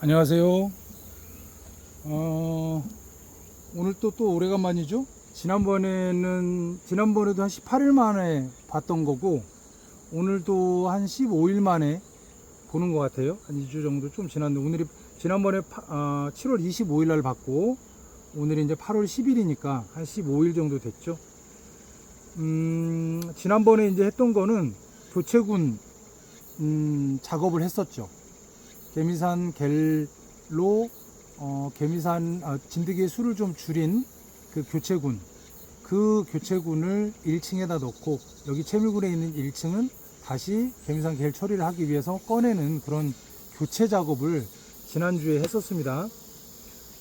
안녕하세요. 오늘 또 오래간만이죠? 지난번에도 한 18일 만에 봤던 거고, 오늘도 한 15일 만에 보는 것 같아요. 한 2주 정도 좀 지났는데, 지난번에 7월 25일 날 봤고, 오늘이 이제 8월 10일이니까 한 15일 정도 됐죠. 지난번에 이제 했던 거는 교체군, 작업을 했었죠. 개미산 겔로 진드기의 수를 좀 줄인 그 교체군을 1층에다 넣고, 여기 채밀군에 있는 1층은 다시 개미산 겔 처리를 하기 위해서 꺼내는 그런 교체 작업을 지난주에 했었습니다.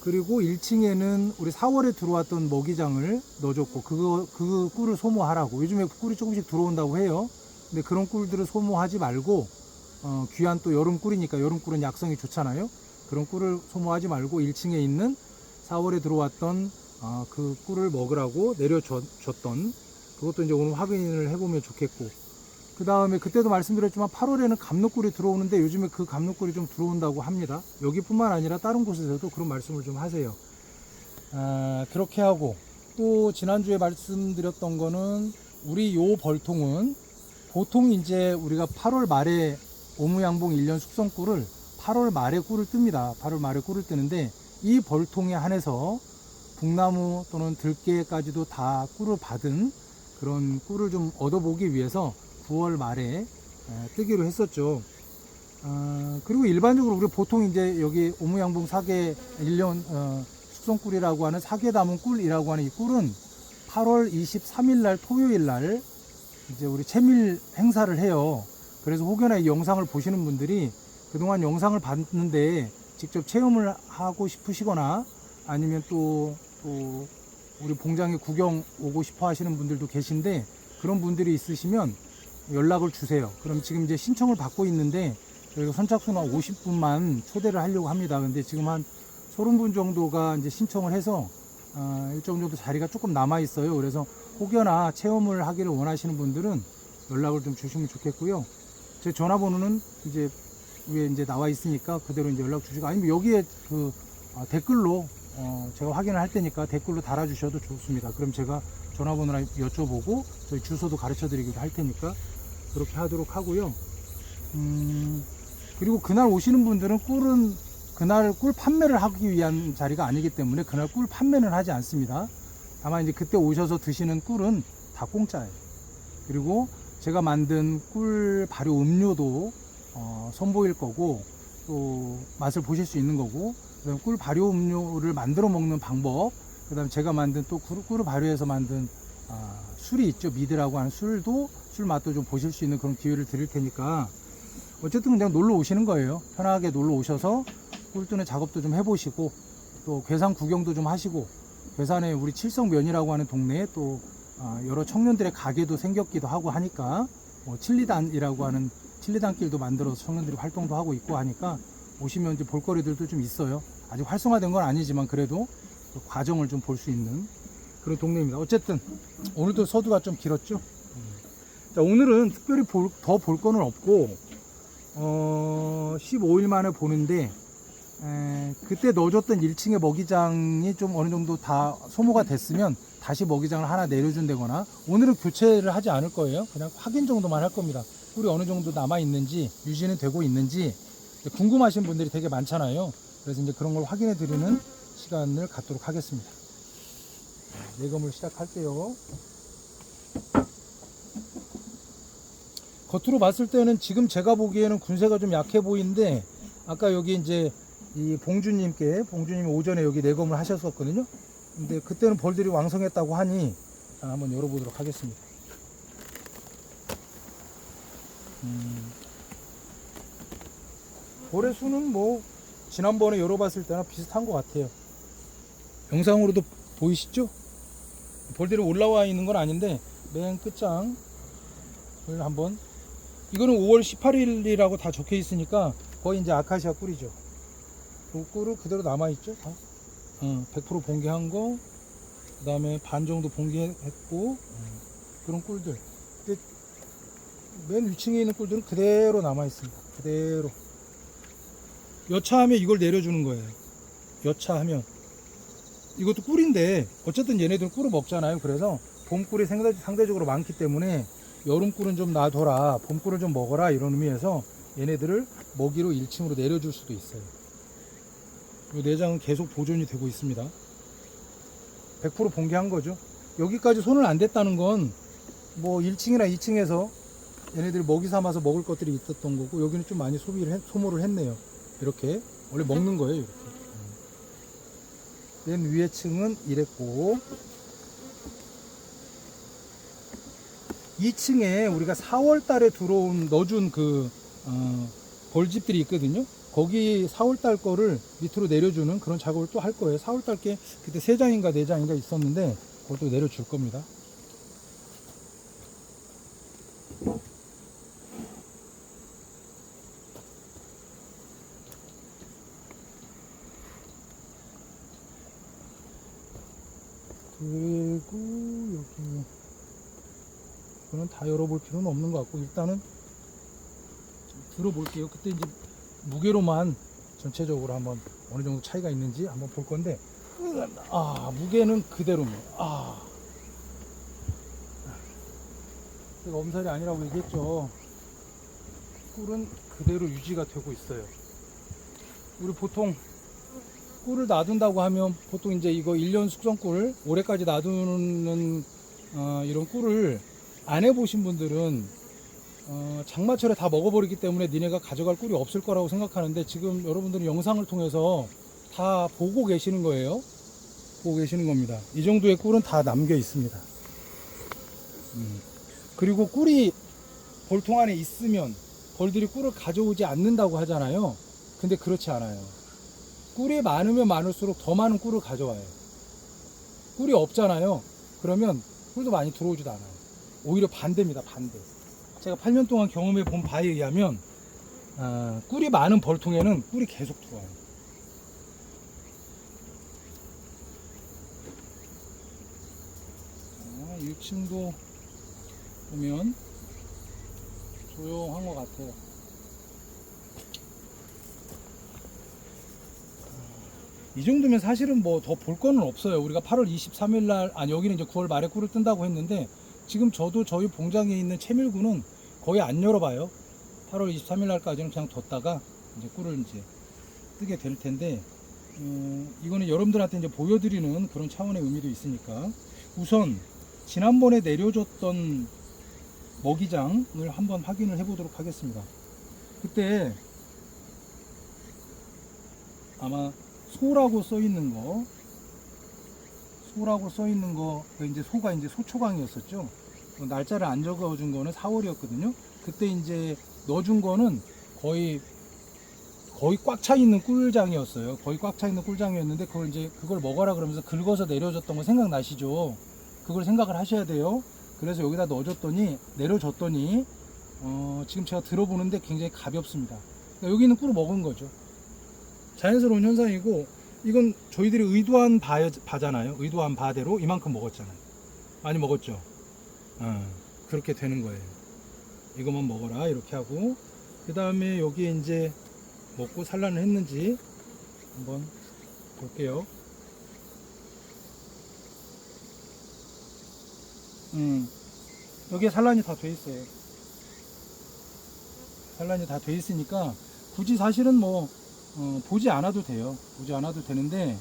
그리고 1층에는 우리 4월에 들어왔던 먹이장을 넣어줬고, 그 꿀을 소모하라고. 요즘에 꿀이 조금씩 들어온다고 해요. 근데 그런 꿀들을 소모하지 말고, 귀한 또 여름 꿀이니까, 여름 꿀은 약성이 좋잖아요. 그런 꿀을 소모하지 말고 1층에 있는 4월에 들어왔던 그 꿀을 먹으라고 내려줬던, 그것도 이제 오늘 확인을 해보면 좋겠고, 그 다음에 그때도 말씀드렸지만 8월에는 감로꿀이 들어오는데, 요즘에 그 감로꿀이 좀 들어온다고 합니다. 여기뿐만 아니라 다른 곳에서도 그런 말씀을 좀 하세요. 그렇게 하고, 또 지난주에 말씀드렸던 거는, 우리 요 벌통은 보통 이제 우리가 8월 말에 오무양봉 1년 숙성꿀을 8월 말에 꿀을 뜹니다. 8월 말에 꿀을 뜨는데, 이 벌통에 한해서 북나무 또는 들깨까지도 다 꿀을 받은 그런 꿀을 좀 얻어보기 위해서 9월 말에 뜨기로 했었죠. 그리고 일반적으로 우리 보통 이제 여기 오무양봉 사계 1년 숙성꿀이라고 하는 사계 담은 꿀이라고 하는 이 꿀은 8월 23일 날 토요일 날 이제 우리 채밀 행사를 해요. 그래서 혹여나 이 영상을 보시는 분들이 그동안 영상을 봤는데 직접 체험을 하고 싶으시거나, 아니면 또 우리 봉장에 구경 오고 싶어 하시는 분들도 계신데, 그런 분들이 있으시면 연락을 주세요. 그럼 지금 이제 신청을 받고 있는데, 저희가 선착순 한 50분만 초대를 하려고 합니다. 근데 지금 한 30분 정도가 이제 신청을 해서 일정 정도 자리가 조금 남아 있어요. 그래서 혹여나 체험을 하기를 원하시는 분들은 연락을 좀 주시면 좋겠고요. 제 전화번호는 이제 위에 이제 나와 있으니까 그대로 이제 연락 주시고, 아니면 여기에 그 댓글로 제가 확인을 할 테니까 댓글로 달아주셔도 좋습니다. 그럼 제가 전화번호나 여쭤보고 저희 주소도 가르쳐 드리기도 할 테니까 그렇게 하도록 하고요. 그리고 그날 오시는 분들은 그날 꿀 판매를 하기 위한 자리가 아니기 때문에 그날 꿀 판매는 하지 않습니다. 다만 이제 그때 오셔서 드시는 꿀은 다 공짜예요. 그리고 제가 만든 꿀 발효 음료도 선보일 거고, 또 맛을 보실 수 있는 거고, 그다음에 꿀 발효 음료를 만들어 먹는 방법, 그다음에 제가 만든 또 꿀을 발효해서 만든 술이 있죠. 미드라고 하는 술 맛도 좀 보실 수 있는 그런 기회를 드릴 테니까, 어쨌든 그냥 놀러 오시는 거예요. 편하게 놀러 오셔서 꿀 뜨는 작업도 좀 해보시고, 또 괴산 구경도 좀 하시고, 괴산에 우리 칠성면이라고 하는 동네에 또 여러 청년들의 가게도 생겼기도 하고 하니까, 칠리단이라고 하는 칠리단길도 만들어서 청년들이 활동도 하고 있고 하니까, 오시면 이제 볼거리들도 좀 있어요. 아직 활성화된 건 아니지만 그래도 그 과정을 좀 볼 수 있는 그런 동네입니다. 어쨌든 오늘도 서두가 좀 길었죠. 자, 오늘은 특별히 더 볼 거는 없고, 15일 만에 보는데, 그때 넣어줬던 1층의 먹이장이 좀 어느 정도 다 소모가 됐으면 다시 먹이장을 하나 내려준다거나, 오늘은 교체를 하지 않을 거예요. 그냥 확인 정도만 할 겁니다. 꿀이 어느 정도 남아 있는지, 유지는 되고 있는지 궁금하신 분들이 되게 많잖아요. 그래서 이제 그런 걸 확인해 드리는 시간을 갖도록 하겠습니다. 내검을 시작할게요. 겉으로 봤을 때는 지금 제가 보기에는 군세가 좀 약해 보이는데, 아까 여기 이제 이 봉주님이 오전에 여기 내검을 하셨었거든요. 근데 그때는 벌들이 왕성했다고 하니 한번 열어보도록 하겠습니다. 벌의 수는 뭐 지난번에 열어봤을 때랑 비슷한 것 같아요. 영상으로도 보이시죠? 벌들이 올라와 있는 건 아닌데, 맨 끝장을 한번, 이거는 5월 18일이라고 다 적혀 있으니까 거의 이제 아카시아 꿀이죠. 그 꿀은 그대로 남아있죠. 다 100% 봉개한 거, 그 다음에 반 정도 봉개했고, 그런 꿀들. 근데 맨 위층에 있는 꿀들은 그대로 남아있습니다. 그대로. 여차하면 이걸 내려주는 거예요. 여차하면. 이것도 꿀인데 어쨌든 얘네들은 꿀을 먹잖아요. 그래서 봄꿀이 상대적으로 많기 때문에 여름꿀은 좀 놔둬라, 봄꿀을 좀 먹어라, 이런 의미에서 얘네들을 먹이로 1층으로 내려줄 수도 있어요. 이 내장은 계속 보존이 되고 있습니다. 100% 봉개한 거죠. 여기까지 손을 안 댔다는 건 뭐 1층이나 2층에서 얘네들이 먹이 삼아서 먹을 것들이 있었던 거고, 여기는 좀 많이 소모를 했네요. 이렇게 원래 먹는 거예요. 이렇게. 맨 위에 층은 이랬고, 2층에 우리가 4월 달에 넣어준 벌집들이 있거든요. 거기 4월 달 거를 밑으로 내려주는 그런 작업을 또 할 거예요. 4월 달 게 그때 3장인가 4장인가 있었는데 그걸 또 내려줄 겁니다. 그리고 여기 이거는 다 열어볼 필요는 없는 것 같고, 일단은 들어볼게요. 그때 이제 무게로만 전체적으로 한번 어느 정도 차이가 있는지 한번 볼 건데, 무게는 그대로입니다. 제가 엄살이 아니라고 얘기했죠. 꿀은 그대로 유지가 되고 있어요. 우리 보통 꿀을 놔둔다고 하면 보통 이제 이거 1년 숙성꿀 올해까지 놔두는 이런 꿀을 안 해보신 분들은 장마철에 다 먹어버리기 때문에 니네가 가져갈 꿀이 없을 거라고 생각하는데, 지금 여러분들은 영상을 통해서 다 보고 계시는 거예요. 보고 계시는 겁니다. 이 정도의 꿀은 다 남겨 있습니다. 그리고 꿀이 벌통 안에 있으면 벌들이 꿀을 가져오지 않는다고 하잖아요. 근데 그렇지 않아요. 꿀이 많으면 많을수록 더 많은 꿀을 가져와요. 꿀이 없잖아요. 그러면 꿀도 많이 들어오지도 않아요. 오히려 반대입니다. 반대. 제가 8년 동안 경험해 본 바에 의하면 꿀이 많은 벌통에는 꿀이 계속 들어와요. 1층도 보면 조용한 것 같아요. 이 정도면 사실은 뭐 더 볼 거는 없어요. 우리가 8월 23일 날, 여기는 이제 9월 말에 꿀을 뜬다고 했는데, 지금 저도 저희 봉장에 있는 채밀구는 거의 안 열어봐요. 8월 23일 날까지는 그냥 뒀다가 이제 꿀을 이제 뜨게 될 텐데, 이거는 여러분들한테 이제 보여드리는 그런 차원의 의미도 있으니까, 우선 지난번에 내려줬던 먹이장을 한번 확인을 해보도록 하겠습니다. 그때 아마 소라고 써 있는 거, 이제 소가 이제 소초강이었었죠. 날짜를 안 적어준 거는 4월이었거든요. 그때 이제 넣어준 거는 거의 꽉 차 있는 꿀장이었어요. 거의 꽉 차 있는 꿀장이었는데, 그걸 먹어라 그러면서 긁어서 내려줬던 거 생각나시죠? 그걸 생각을 하셔야 돼요. 그래서 여기다 내려줬더니 지금 제가 들어보는데 굉장히 가볍습니다. 그러니까 여기 있는 꿀을 먹은 거죠. 자연스러운 현상이고, 이건 저희들이 의도한 바잖아요. 의도한 바대로 이만큼 먹었잖아요. 많이 먹었죠. 그렇게 되는 거예요. 이것만 먹어라 이렇게 하고, 그 다음에 여기에 이제 먹고 산란을 했는지 한번 볼게요. 여기에 산란이 다 돼 있어요. 산란이 다 돼 있으니까 굳이 사실은 뭐 보지 않아도 돼요. 보지 않아도 되는데,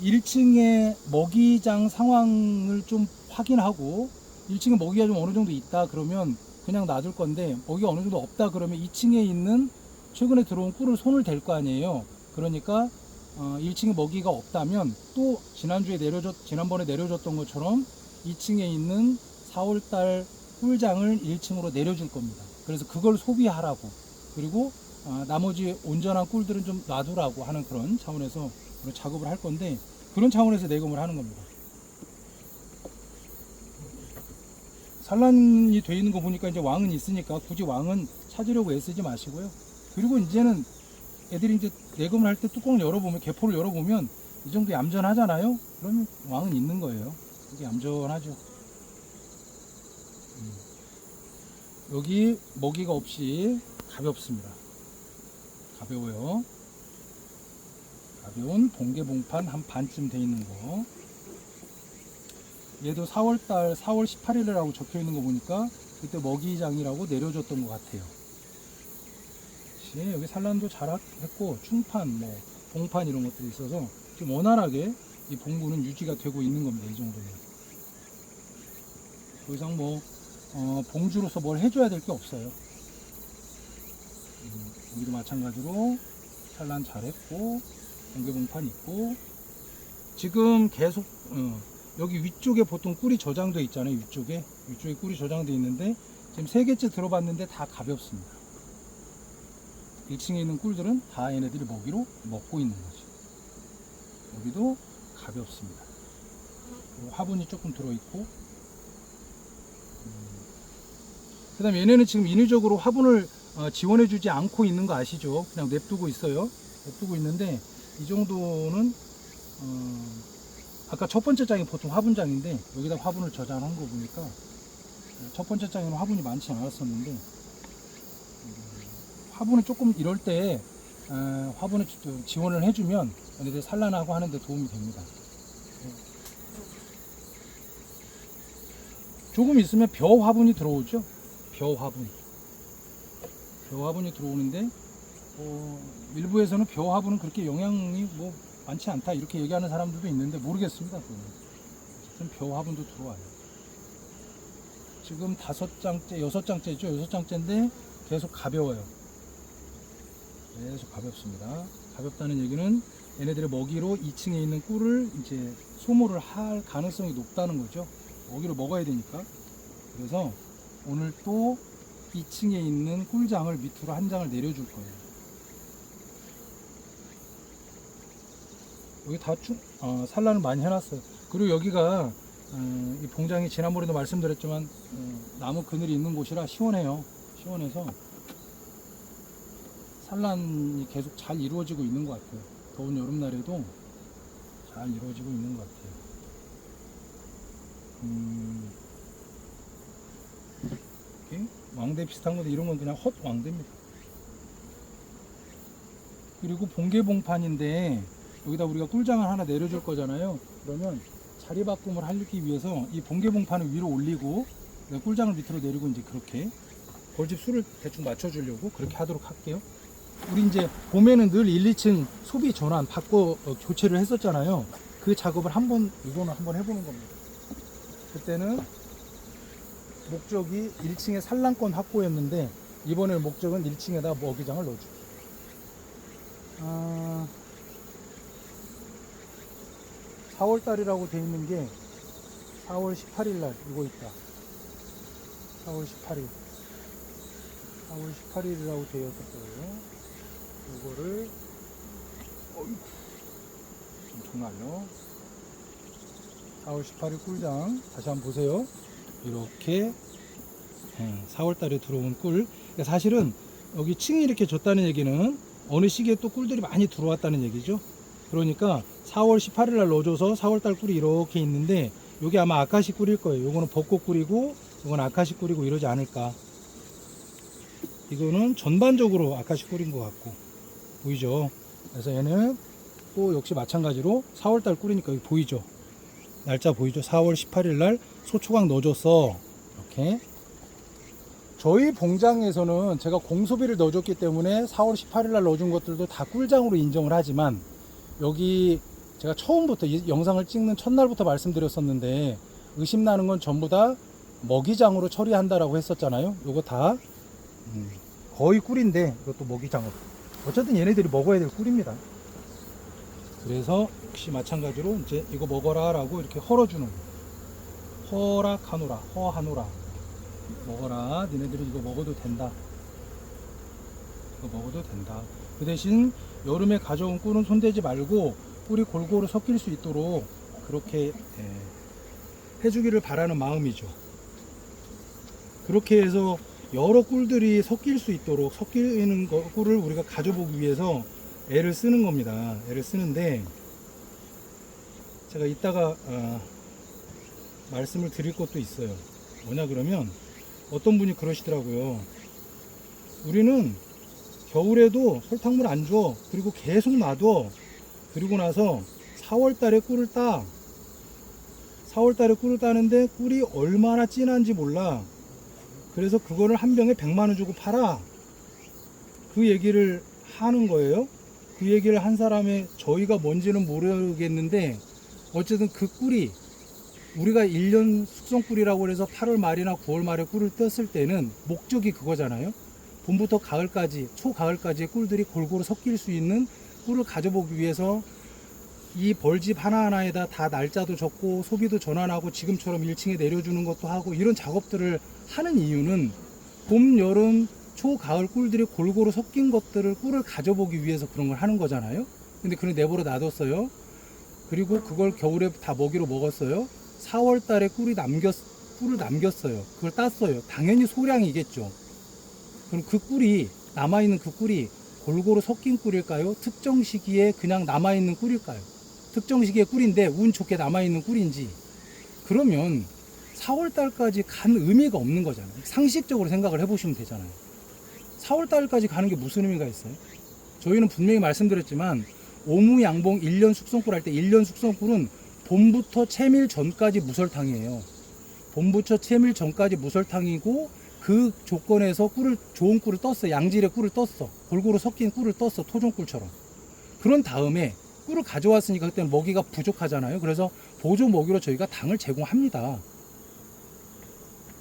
1층에 먹이장 상황을 좀 확인하고, 1층에 먹이가 좀 어느 정도 있다 그러면 그냥 놔둘 건데, 먹이가 어느 정도 없다 그러면 2층에 있는 최근에 들어온 꿀을 손을 댈 거 아니에요. 그러니까 1층에 먹이가 없다면 또 지난번에 내려줬던 것처럼 2층에 있는 4월달 꿀장을 1층으로 내려줄 겁니다. 그래서 그걸 소비하라고, 그리고 나머지 온전한 꿀들은 좀 놔두라고 하는 그런 차원에서 작업을 할 건데, 그런 차원에서 내검을 하는 겁니다. 산란이 돼 있는 거 보니까 이제 왕은 있으니까 굳이 왕은 찾으려고 애쓰지 마시고요. 그리고 이제는 애들이 이제 내검을 할 때 뚜껑을 열어보면, 개포를 열어보면 이 정도 얌전하잖아요. 그러면 왕은 있는 거예요. 이게 얌전하죠. 여기 먹이가 없이 가볍습니다. 가벼워요. 가벼운 봉개봉판 한 반쯤 돼 있는 거. 얘도 4월달 4월 18일이라고 적혀 있는 거 보니까 그때 먹이장이라고 내려줬던 것 같아요. 여기 산란도 잘 했고 충판, 뭐 봉판 이런 것들이 있어서 지금 원활하게 이 봉구는 유지가 되고 있는 겁니다. 이 정도면 더 이상 뭐 봉주로서 뭘 해줘야 될 게 없어요. 여기도 마찬가지로 산란 잘했고 봉개봉판 있고 지금 계속 여기 위쪽에 보통 꿀이 저장돼 있잖아요. 위쪽에 꿀이 저장돼 있는데 지금 3개째 들어봤는데 다 가볍습니다. 1층에 있는 꿀들은 다 얘네들이 먹이로 먹고 있는 거죠. 여기도 가볍습니다. 화분이 조금 들어있고 그 다음에 얘네는 지금 인위적으로 화분을 지원해주지 않고 있는 거 아시죠? 그냥 냅두고 있어요. 냅두고 있는데 이 정도는 아까 첫 번째 장이 보통 화분장인데 여기다 화분을 저장한 거 보니까 첫 번째 장에는 화분이 많지 않았었는데 화분은 조금 이럴 때 화분을 지원을 해주면 얘네들 산란하고 하는데 도움이 됩니다. 조금 있으면 벼 화분이 들어오죠. 벼 화분이 들어오는데 일부에서는 벼 화분은 그렇게 영향이 뭐 많지 않다 이렇게 얘기하는 사람들도 있는데 모르겠습니다. 어쨌든 벼 화분도 들어와요. 지금 5장째, 6장째죠. 6장째인데 계속 가벼워요. 계속 가볍습니다. 가볍다는 얘기는 얘네들의 먹이로 2층에 있는 꿀을 이제 소모를 할 가능성이 높다는 거죠. 먹이를 먹어야 되니까. 그래서 오늘 또 2층에 있는 꿀장을 밑으로 한 장을 내려줄 거예요. 여기 다 산란을 많이 해놨어요. 그리고 여기가 이 봉장이 지난번에도 말씀드렸지만 나무 그늘이 있는 곳이라 시원해요. 시원해서 산란이 계속 잘 이루어지고 있는 것 같아요. 더운 여름날에도 잘 이루어지고 있는 것 같아요. 왕대 비슷한 건데 이런 건 그냥 헛 왕대입니다. 그리고 봉개봉판인데 여기다 우리가 꿀장을 하나 내려줄 거잖아요. 그러면 자리 바꿈을 하기 위해서 이 봉개봉판을 위로 올리고 꿀장을 밑으로 내리고 이제 그렇게 벌집 수를 대충 맞춰주려고 그렇게 하도록 할게요. 우리 이제 봄에는 늘 1, 2층 소비 전환 바꿔 교체를 했었잖아요. 그 작업을 이거는 한번 해보는 겁니다. 그때는 목적이 1층에 산란권 확보였는데 이번에 목적은 1층에다 먹이장을 넣어주기. 4월달이라고 돼 있는 게 4월 18일 날 이거 있다. 4월 18일 18일이라고 되어 있었어요. 이거를 엄청나요. 4월 18일 꿀장 다시 한번 보세요. 이렇게 4월달에 들어온 꿀. 사실은 여기 층이 이렇게 졌다는 얘기는 어느 시기에 또 꿀들이 많이 들어왔다는 얘기죠. 그러니까 4월 18일 날 넣어줘서 4월달 꿀이 이렇게 있는데 이게 아마 아카시 꿀일 거예요. 이거는 벚꽃 꿀이고 이건 아카시 꿀이고 이러지 않을까. 이거는 전반적으로 아카시 꿀인 것 같고 보이죠. 그래서 얘는 또 역시 마찬가지로 4월달 꿀이니까 여기 보이죠. 날짜 보이죠. 4월 18일 날 소초각 넣어줬어. 이렇게 저희 봉장에서는 제가 공소비를 넣어줬기 때문에 4월 18일 날 넣어준 것들도 다 꿀장으로 인정을 하지만 여기 제가 처음부터 이 영상을 찍는 첫날부터 말씀드렸었는데 의심나는 건 전부 다 먹이장으로 처리한다라고 했었잖아요. 요거 다 거의 꿀인데 이것도 먹이장으로. 어쨌든 얘네들이 먹어야 될 꿀입니다. 그래서 역시 마찬가지로 이제 이거 먹어라 라고 이렇게 헐어주는 허락하노라, 허하노라. 먹어라. 니네들이 이거 먹어도 된다. 이거 먹어도 된다. 그 대신 여름에 가져온 꿀은 손대지 말고 꿀이 골고루 섞일 수 있도록 그렇게 해주기를 바라는 마음이죠. 그렇게 해서 여러 꿀들이 섞일 수 있도록 섞이는 꿀을 우리가 가져보기 위해서 애를 쓰는 겁니다. 애를 쓰는데 제가 이따가 말씀을 드릴 것도 있어요. 뭐냐 그러면 어떤 분이 그러시더라고요. 우리는 겨울에도 설탕물 안 줘. 그리고 계속 놔둬. 그리고 나서 4월 달에 꿀을 따. 4월 달에 꿀을 따는데 꿀이 얼마나 진한지 몰라. 그래서 그거를 한 병에 100만 원 주고 팔아. 그 얘기를 하는 거예요. 그 얘기를 한 사람의 저희가 뭔지는 모르겠는데 어쨌든 그 꿀이 우리가 1년 숙성꿀이라고 해서 8월 말이나 9월 말에 꿀을 떴을 때는 목적이 그거잖아요. 봄부터 가을까지, 초가을까지의 꿀들이 골고루 섞일 수 있는 꿀을 가져보기 위해서 이 벌집 하나하나에다 다 날짜도 적고 소비도 전환하고 지금처럼 1층에 내려주는 것도 하고 이런 작업들을 하는 이유는 봄, 여름, 초, 가을 꿀들이 골고루 섞인 것들을 꿀을 가져보기 위해서 그런 걸 하는 거잖아요. 근데 그걸 내버려 놔뒀어요. 그리고 그걸 겨울에 다 먹이로 먹었어요. 4월 달에 꿀을 남겼어요. 그걸 땄어요. 당연히 소량이겠죠. 그럼 그 꿀이, 남아있는 그 꿀이 골고루 섞인 꿀일까요? 특정 시기에 그냥 남아있는 꿀일까요? 특정 시기의 꿀인데 운 좋게 남아있는 꿀인지. 그러면 4월 달까지 간 의미가 없는 거잖아요. 상식적으로 생각을 해보시면 되잖아요. 4월 달까지 가는 게 무슨 의미가 있어요? 저희는 분명히 말씀드렸지만 오무양봉 1년 숙성꿀 할 때 1년 숙성꿀은 봄부터 채밀 전까지 무설탕이에요. 봄부터 채밀 전까지 무설탕이고 그 조건에서 좋은 꿀을 떴어. 양질의 꿀을 떴어. 골고루 섞인 꿀을 떴어. 토종꿀처럼. 그런 다음에 꿀을 가져왔으니까 그때는 먹이가 부족하잖아요. 그래서 보조 먹이로 저희가 당을 제공합니다.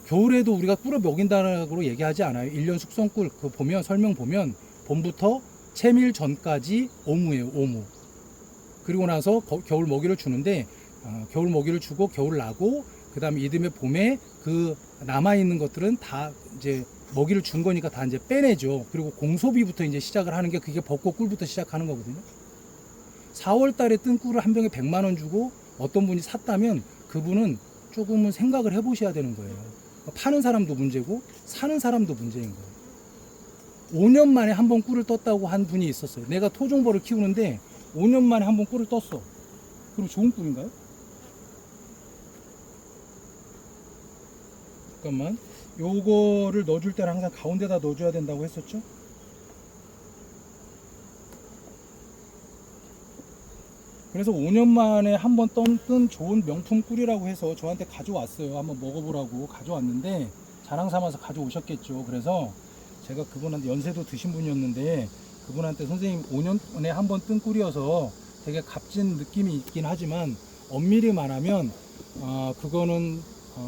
겨울에도 우리가 꿀을 먹인다고 얘기하지 않아요. 1년 숙성꿀 그 보면 설명 보면 봄부터 채밀 전까지 오무예요. 오무. 그리고 나서 겨울 먹이를 주는데 겨울 먹이를 주고 겨울 나고 그 다음에 이듬해 봄에 그 남아있는 것들은 다 이제 먹이를 준 거니까 다 이제 빼내죠. 그리고 공소비부터 이제 시작을 하는 게 그게 벚꽃 꿀부터 시작하는 거거든요. 4월 달에 뜬 꿀을 한 병에 100만 원 주고 어떤 분이 샀다면 그분은 조금은 생각을 해보셔야 되는 거예요. 파는 사람도 문제고 사는 사람도 문제인 거예요. 5년 만에 한 번 꿀을 떴다고 한 분이 있었어요. 내가 토종벌을 키우는데 5년 만에 한 번 꿀을 떴어. 그럼 좋은 꿀인가요? 잠깐만. 요거를 넣어줄 때는 항상 가운데다 넣어줘야 된다고 했었죠? 그래서 5년 만에 한 번 뜬 좋은 명품 꿀이라고 해서 저한테 가져왔어요. 한번 먹어보라고 가져왔는데 자랑 삼아서 가져오셨겠죠. 그래서 제가 그분한테 연세도 드신 분이었는데 그분한테 선생님 5년에 한 번 뜬 꿀이어서 되게 값진 느낌이 있긴 하지만 엄밀히 말하면 그거는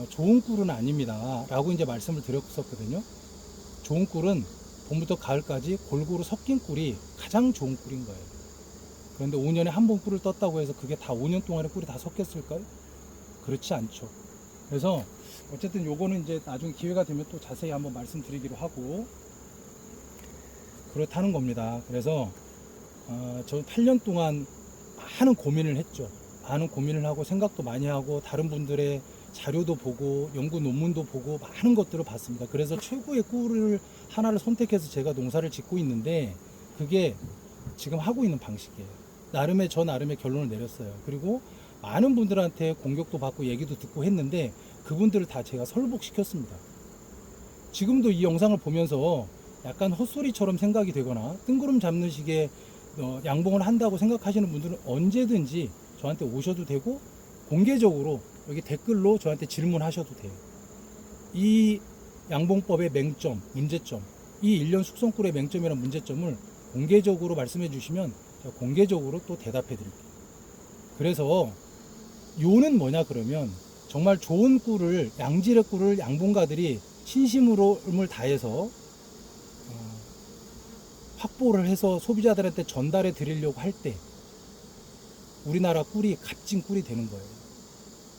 좋은 꿀은 아닙니다 라고 이제 말씀을 드렸었거든요. 좋은 꿀은 봄부터 가을까지 골고루 섞인 꿀이 가장 좋은 꿀인 거예요. 그런데 5년에 한 번 꿀을 떴다고 해서 그게 다 5년 동안의 꿀이 다 섞였을까요? 그렇지 않죠. 그래서 어쨌든 요거는 이제 나중에 기회가 되면 또 자세히 한번 말씀드리기로 하고 그렇다는 겁니다. 그래서 저 8년 동안 많은 고민을 했죠. 많은 고민을 하고 생각도 많이 하고 다른 분들의 자료도 보고 연구 논문도 보고 많은 것들을 봤습니다. 그래서 최고의 꿀을 하나를 선택해서 제가 농사를 짓고 있는데 그게 지금 하고 있는 방식이에요. 저 나름의 결론을 내렸어요. 그리고 많은 분들한테 공격도 받고 얘기도 듣고 했는데 그분들을 다 제가 설복시켰습니다. 지금도 이 영상을 보면서 약간 헛소리처럼 생각이 되거나 뜬구름 잡는 식의 양봉을 한다고 생각하시는 분들은 언제든지 저한테 오셔도 되고 공개적으로 여기 댓글로 저한테 질문하셔도 돼요. 이 양봉법의 맹점, 문제점, 이 1년 숙성꿀의 맹점이란 문제점을 공개적으로 말씀해 주시면 제가 공개적으로 또 대답해 드릴게요. 그래서 요는 뭐냐 그러면 정말 좋은 꿀을 양질의 꿀을 양봉가들이 신심을 다해서 확보를 해서 소비자들한테 전달해 드리려고 할 때 우리나라 꿀이 값진 꿀이 되는 거예요.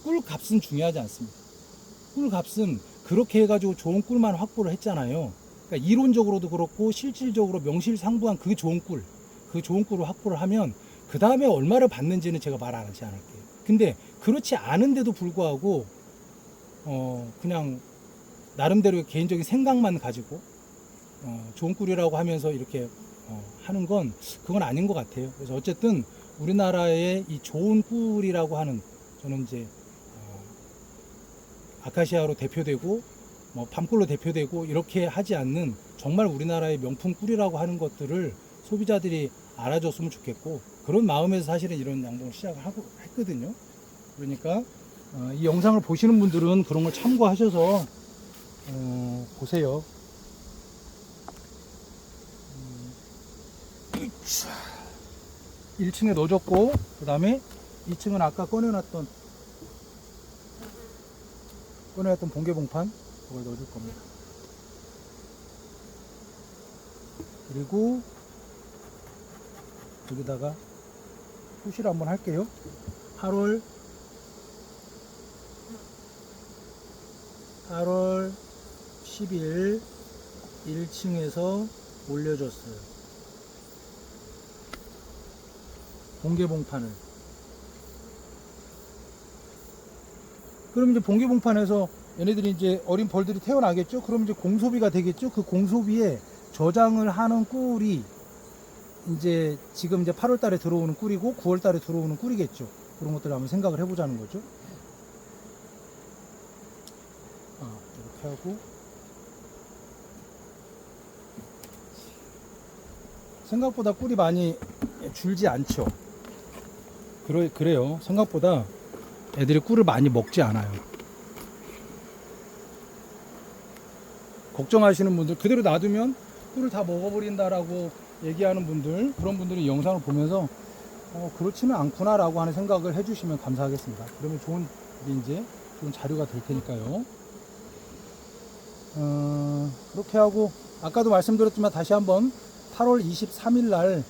꿀 값은 중요하지 않습니다. 꿀 값은 그렇게 해가지고 좋은 꿀만 확보를 했잖아요. 그러니까 이론적으로도 그렇고 실질적으로 명실상부한 그 좋은 꿀을 확보를 하면 그 다음에 얼마를 받는지는 제가 말 안 하지 않을게요. 근데 그렇지 않은데도 불구하고 그냥 나름대로 개인적인 생각만 가지고 좋은 꿀이라고 하면서 이렇게 하는 건 그건 아닌 것 같아요. 그래서 어쨌든 우리나라의 이 좋은 꿀이라고 하는 저는 이제 아카시아로 대표되고 뭐 밤꿀로 대표되고 이렇게 하지 않는 정말 우리나라의 명품 꿀이라고 하는 것들을 소비자들이 알아줬으면 좋겠고, 그런 마음에서 사실은 이런 양봉을 시작을 하고 했거든요. 그러니까 이 영상을 보시는 분들은 그런 걸 참고하셔서 보세요. 1층에 넣어줬고, 그 다음에 2층은 아까 꺼내놨던 봉개봉판 그걸 넣어줄 겁니다. 그리고 여기다가 표시를 한번 할게요. 8월 10일 1층에서 올려줬어요. 봉개봉판을. 그럼 이제 봉개봉판에서 얘네들이 이제 어린 벌들이 태어나겠죠? 그럼 이제 공소비가 되겠죠? 그 공소비에 저장을 하는 꿀이 이제 지금 이제 8월 달에 들어오는 꿀이고 9월 달에 들어오는 꿀이겠죠? 그런 것들을 한번 생각을 해보자는 거죠. 이렇게 하고. 생각보다 꿀이 많이 줄지 않죠? 그래요. 생각보다 애들이 꿀을 많이 먹지 않아요. 걱정하시는 분들, 그대로 놔두면 꿀을 다 먹어버린다라고 얘기하는 분들, 그런 분들이 이 영상을 보면서 그렇지는 않구나 라고 하는 생각을 해주시면 감사하겠습니다. 그러면 좋은 자료가 될 테니까요. 그렇게 하고, 아까도 말씀드렸지만 다시 한번 8월 23일 날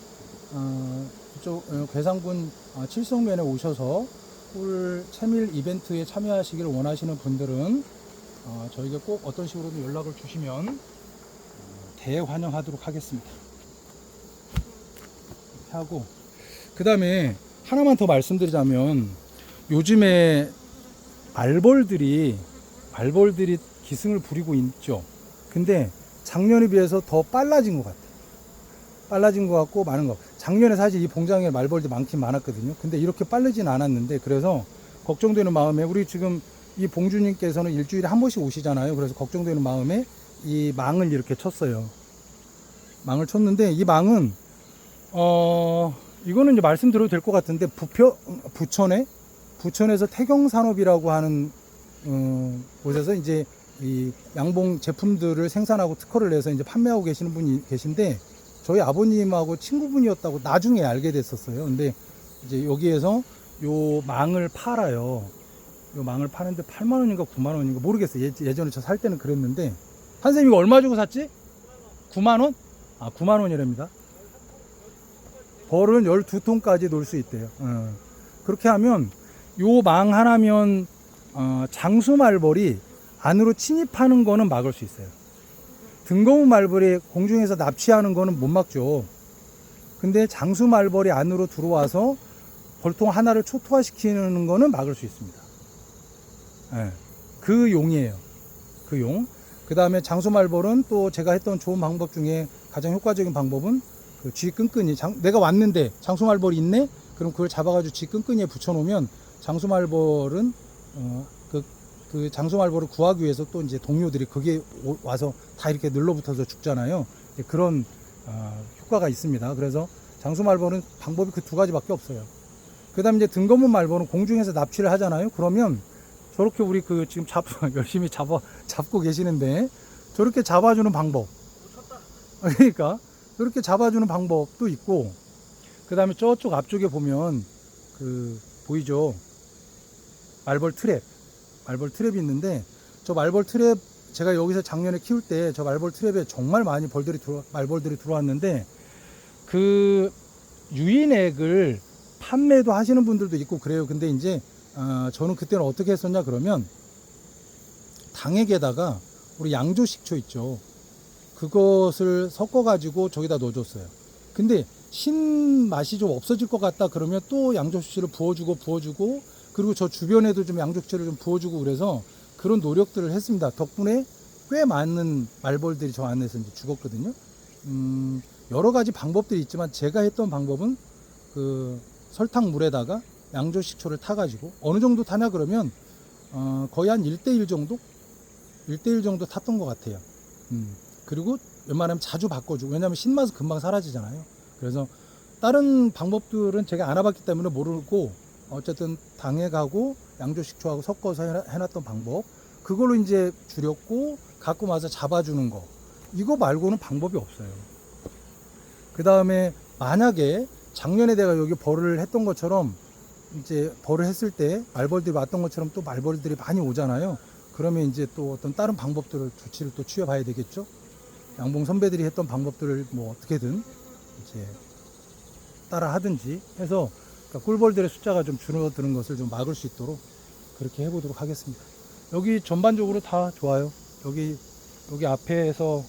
이쪽 괴산군 칠성면에 오셔서 꿀 채밀 이벤트에 참여하시기를 원하시는 분들은 저에게 꼭 어떤 식으로든 연락을 주시면 대환영하도록 하겠습니다. 이렇게 하고, 그 다음에 하나만 더 말씀드리자면, 요즘에 말벌들이 기승을 부리고 있죠. 근데 작년에 비해서 더 빨라진 것 같아요. 빨라진 것 같고 많은 것. 작년에 사실 이 봉장에 말벌들이 많긴 많았거든요. 근데 이렇게 빠르진 않았는데, 그래서 걱정되는 마음에, 우리 지금 이 봉주님께서는 일주일에 한 번씩 오시잖아요. 그래서 걱정되는 마음에 이 망을 이렇게 쳤어요. 망을 쳤는데, 이 망은 이거는 이제 말씀드려도 될 것 같은데, 부천에서 태경산업이라고 하는 곳에서 이제 이 양봉 제품들을 생산하고 특허를 내서 이제 판매하고 계시는 분이 계신데, 저희 아버님하고 친구분이었다고 나중에 알게 됐었어요. 근데 이제 여기에서 요 망을 팔아요. 요 망을 파는데 8만원인가 9만원인가 모르겠어요. 예전에 저 살 때는 그랬는데, 선생님 이거 얼마 주고 샀지? 9만원? 9만원이랍니다. 벌은 12통까지 놓을 수 있대요. 그렇게 하면 요 망 하나면 장수말벌이 안으로 침입하는 거는 막을 수 있어요. 등거운 말벌이 공중에서 납치하는 거는 못 막죠. 근데 장수말벌이 안으로 들어와서 벌통 하나를 초토화시키는 거는 막을 수 있습니다. 그 용이에요. 그 용. 그 다음에 장수말벌은 또 제가 했던 좋은 방법 중에 가장 효과적인 방법은 그 쥐 끈끈이, 내가 왔는데 장수말벌이 있네? 그럼 그걸 잡아가지고 쥐 끈끈이에 붙여놓으면 장수말벌은 그 장수말벌을 구하기 위해서 또 이제 동료들이 거기에 와서 다 이렇게 눌러붙어서 죽잖아요. 그런 효과가 있습니다. 그래서 장수말벌은 방법이 그 두 가지밖에 없어요. 그 다음에 이제 등검은 말벌은 공중에서 납치를 하잖아요. 그러면 저렇게 우리 지금 열심히 잡고 계시는데, 저렇게 잡아주는 방법. 그러니까 저렇게 잡아주는 방법도 있고, 그 다음에 저쪽 앞쪽에 보면 보이죠? 말벌 트랩이 있는데, 저 말벌 트랩 제가 여기서 작년에 키울 때 저 말벌 트랩에 정말 많이 말벌들이 들어왔는데, 그 유인액을 판매도 하시는 분들도 있고 그래요. 근데 이제 저는 그때는 어떻게 했었냐 그러면, 당액에다가 우리 양조식초 있죠. 그것을 섞어 가지고 저기다 넣어줬어요. 근데 신맛이 좀 없어질 것 같다 그러면 또 양조식초를 부어주고, 그리고 저 주변에도 좀 양조식초를 좀 부어주고, 그래서 그런 노력들을 했습니다. 덕분에 꽤 많은 말벌들이 저 안에서 이제 죽었거든요. 여러 가지 방법들이 있지만 제가 했던 방법은 그 설탕물에다가 양조식초를 타가지고, 어느 정도 타냐 그러면 거의 한 1:1 정도? 1대1 정도 탔던 것 같아요. 그리고 웬만하면 자주 바꿔주고, 왜냐하면 신맛은 금방 사라지잖아요. 그래서 다른 방법들은 제가 안 해봤기 때문에 모르고, 어쨌든 당해가고 양조식초하고 섞어서 해놨던 방법, 그걸로 이제 줄였고, 갖고 와서 잡아주는 거, 이거 말고는 방법이 없어요. 그 다음에 만약에 작년에 내가 여기 벌을 했던 것처럼, 이제 벌을 했을 때 말벌들이 왔던 것처럼 또 말벌들이 많이 오잖아요. 그러면 이제 또 어떤 다른 방법들을, 조치를 또 취해봐야 되겠죠. 양봉 선배들이 했던 방법들을 뭐 어떻게든 이제 따라 하든지 해서, 그러니까 꿀벌들의 숫자가 좀 줄어드는 것을 좀 막을 수 있도록 그렇게 해보도록 하겠습니다. 여기 전반적으로 다 좋아요. 여기 앞에서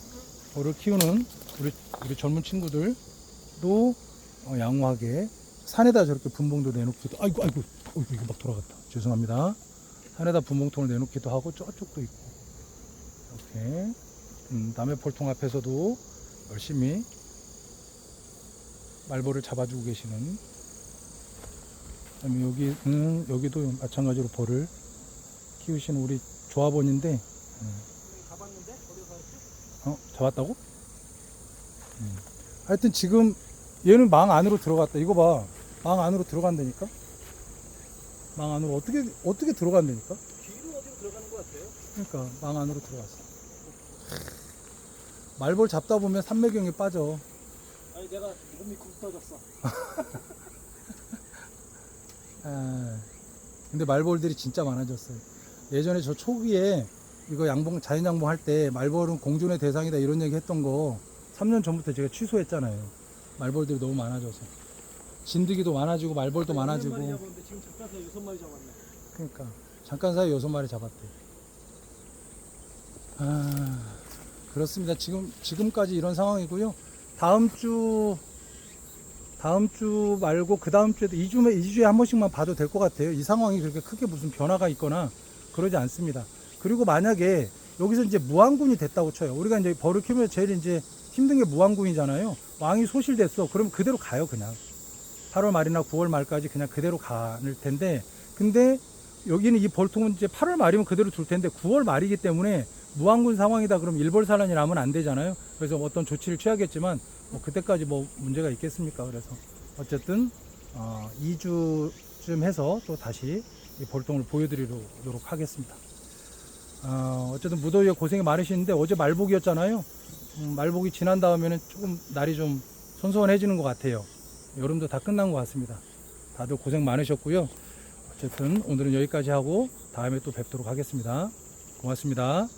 벌을 키우는 우리 젊은 친구들도 양호하게, 산에다 저렇게 분봉도 내놓기도, 아이고 이거 막 돌아갔다, 죄송합니다. 산에다 분봉통을 내놓기도 하고, 저쪽도 있고 이렇게 남의 폴통 앞에서도 열심히 말벌을 잡아주고 계시는, 그다음에 여기도 마찬가지로 벌을 키우시는 우리 조합원인데, 가봤는데 어디 갔지? 잡았다고? 하여튼 지금 얘는 망 안으로 들어갔다. 이거 봐, 망 안으로 들어간다니까. 망 안으로 어떻게 들어간다니까. 뒤로 어디로 들어가는 것 같아요? 그러니까 망 안으로 들어갔어. 말벌 잡다 보면 삼매경에 빠져. 아니 내가 몸이 굽어졌어. 근데 말벌들이 진짜 많아졌어요. 예전에 저 초기에 이거 자연 양봉 할 때 말벌은 공존의 대상이다 이런 얘기 했던 거 3년 전부터 제가 취소했잖아요. 말벌들이 너무 많아져서. 진드기도 많아지고 말벌도 많아지고. 몇 마리 잡았는데 지금 잠깐 사이 6마리 잡았네. 그러니까 잠깐 사이 6마리 잡았대. 그렇습니다. 지금까지 이런 상황이고요. 다음 주 말고 그 다음 주에도 2주에 한 번씩만 봐도 될 것 같아요. 이 상황이 그렇게 크게 무슨 변화가 있거나 그러지 않습니다. 그리고 만약에 여기서 이제 무왕군이 됐다고 쳐요. 우리가 이제 벌을 키우면서 제일 이제 힘든 게 무왕군이잖아요. 왕이 소실됐어. 그러면 그대로 가요, 그냥. 8월 말이나 9월 말까지 그냥 그대로 가는 텐데, 근데 여기는 이 벌통은 이제 8월 말이면 그대로 둘 텐데 9월 말이기 때문에 무왕군 상황이다 그러면 일벌산란이 나면 안 되잖아요. 그래서 어떤 조치를 취하겠지만 뭐 그때까지 뭐 문제가 있겠습니까? 그래서 어쨌든 2주쯤 해서 또 다시 이 벌통을 보여드리도록 하겠습니다. 어쨌든 무더위에 고생이 많으시는데 어제 말복이었잖아요. 말복이 지난 다음에는 조금 날이 좀 선선해지는 것 같아요. 여름도 다 끝난 것 같습니다. 다들 고생 많으셨고요. 어쨌든 오늘은 여기까지 하고 다음에 또 뵙도록 하겠습니다. 고맙습니다.